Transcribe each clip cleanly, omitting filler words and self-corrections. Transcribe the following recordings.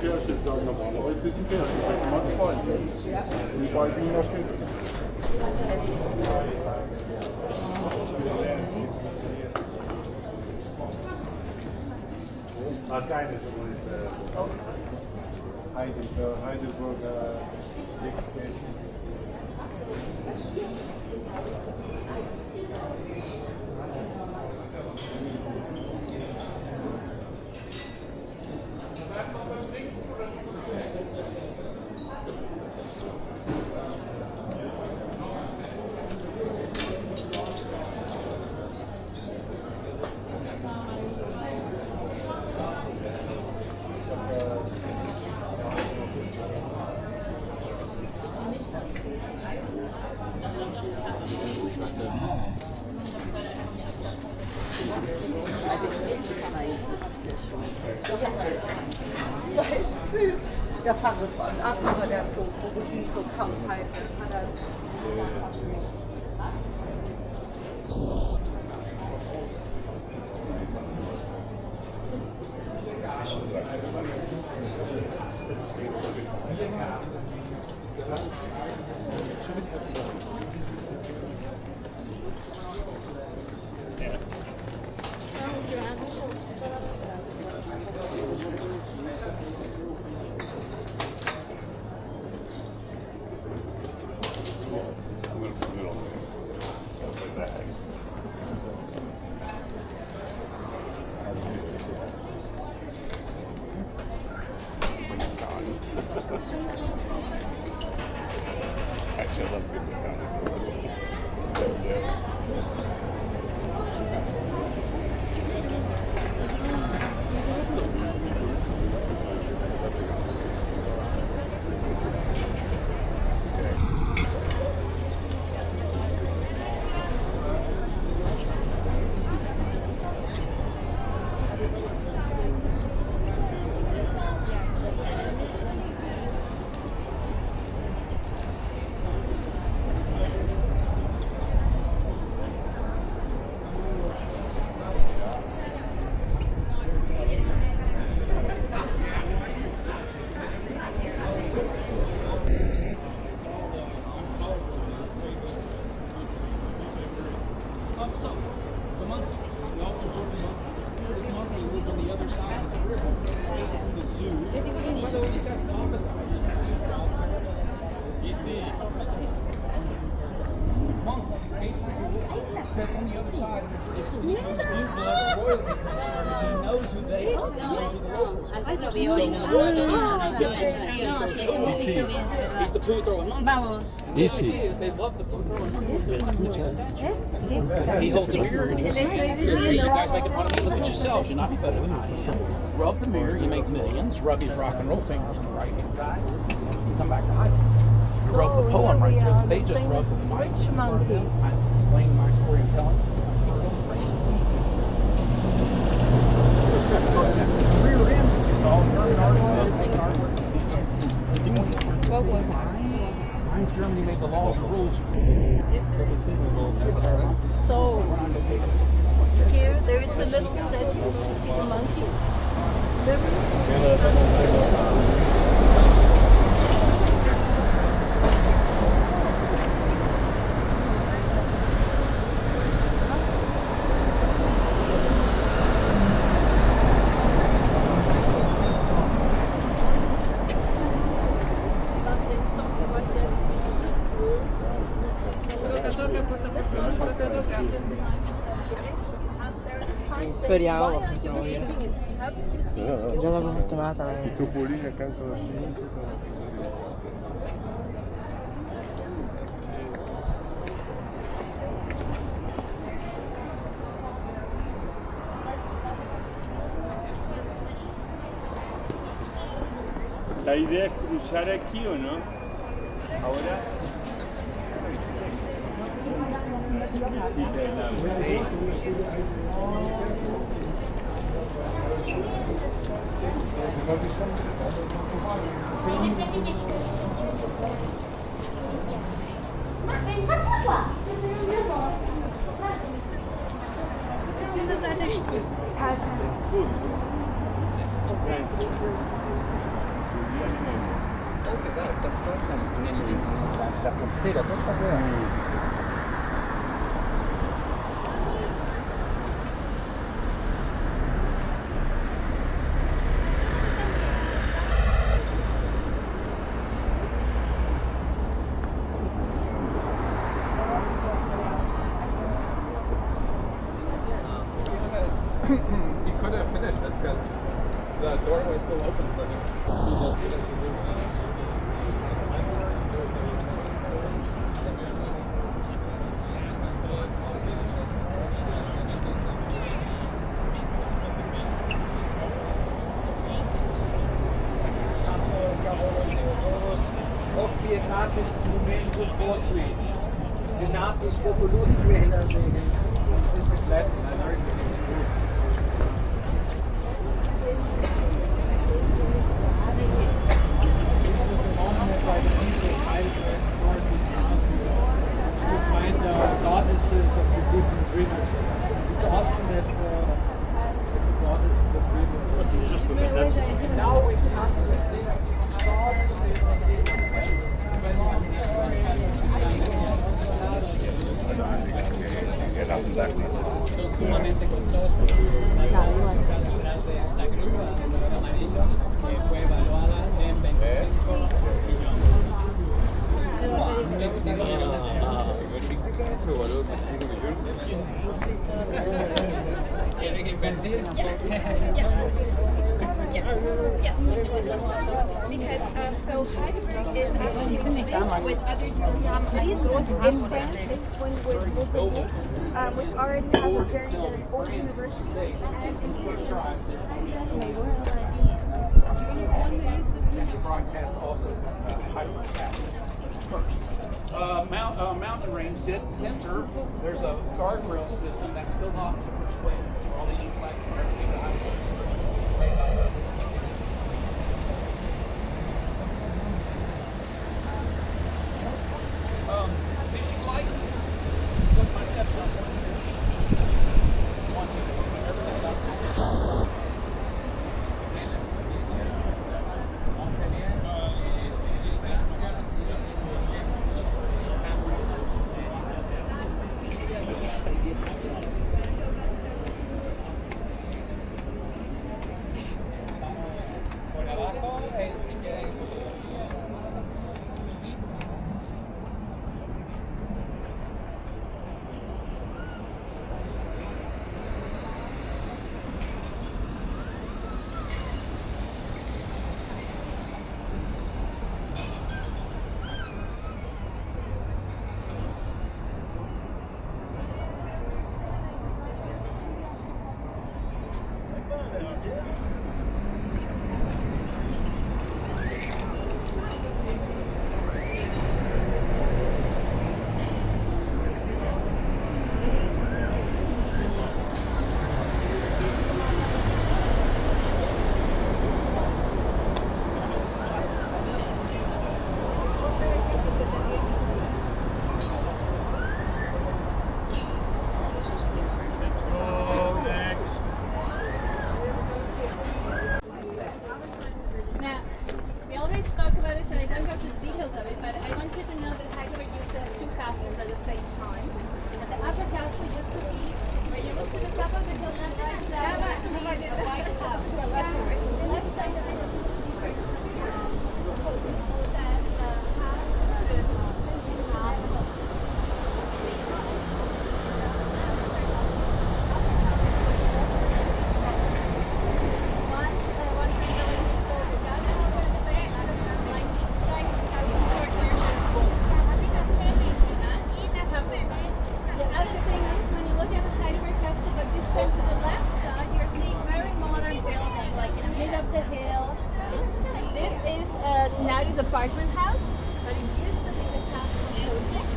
Querschnitt sagen normalerweise. Es ist ein Querschnitt, weil immer zwei. Die beiden unterstützen. Heidelberg, Das war echt süß. Der fand es an, aber der hat so die so Kampfheit. He's the poo throwing monkey. Is he? They love the poo throwing monkey. He holds the mirror and he says, hey, you guys making fun of me? Look at yourselves. You're not any better than I am. Rub the mirror, you make millions. Rub his rock and roll fingers on the right hand side. You come back to Heidelberg. You rub the poem right there. They just rub the mic. I'm explaining my story and telling. Rear end, it's all Germany made the laws and rules. So, here there is a little statue of the monkey. Speriamo. Già l'avevo fatto I topolini accanto alla scimmia. La idea es cruzar aquí o no? Ahora. La frontera, tutta quella. He could have finished it because the doorway's still open for him. Hoc pietatis monumentum postri, senatus populus rehenasegen. This is Latin, I learned it in school. This was a monument by the people of Heidelberg, to find goddesses of the different rivers. It's often that the goddesses of rivers. And now we've come to the sumamente costoso. La catedral de esta grúa de color amarillo que fue evaluada en 25 ¿Quieren invertir? Because so Heidelberg is actually linked with other European in France. It's one with Württemberg, which already has a very good old university. Broadcast also Heidelberg first. Mountain range, dead center, there's a guardrail system that's built off to which way for all the flags and everything to Heidelberg. Fishing license. Took my stepson one year. Everything about that. Por abajo es Now, we already spoke about it, and I don't go to the details of it, but I want you to know that Heidelberg used to have two castles at the same time. And the upper castle used to be where you look to the top of the hill and right down to the White House. The left side of it now it is apartment house, but it used to be the castle project,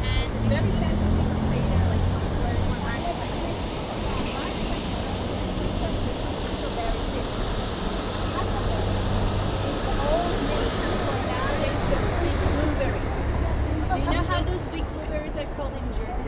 and very fancy things stay there, like very one Do you know how those big blueberries are called in German?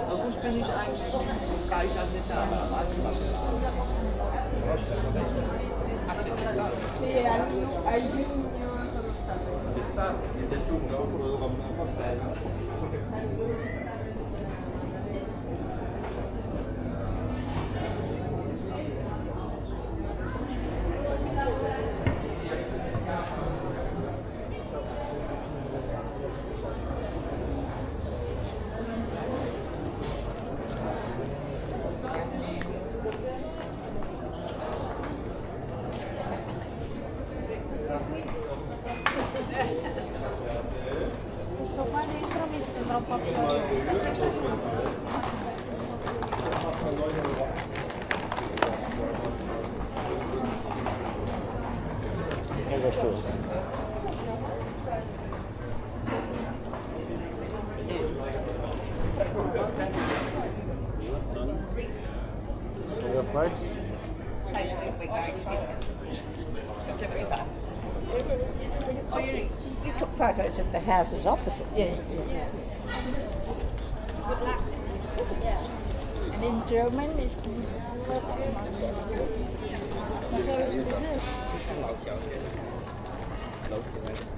August bin ich eigentlich gar nicht nicht da. You took photos of the houses opposite. Yeah. Good luck. Yeah. And in German it's Laut, ja, sehr. Laut,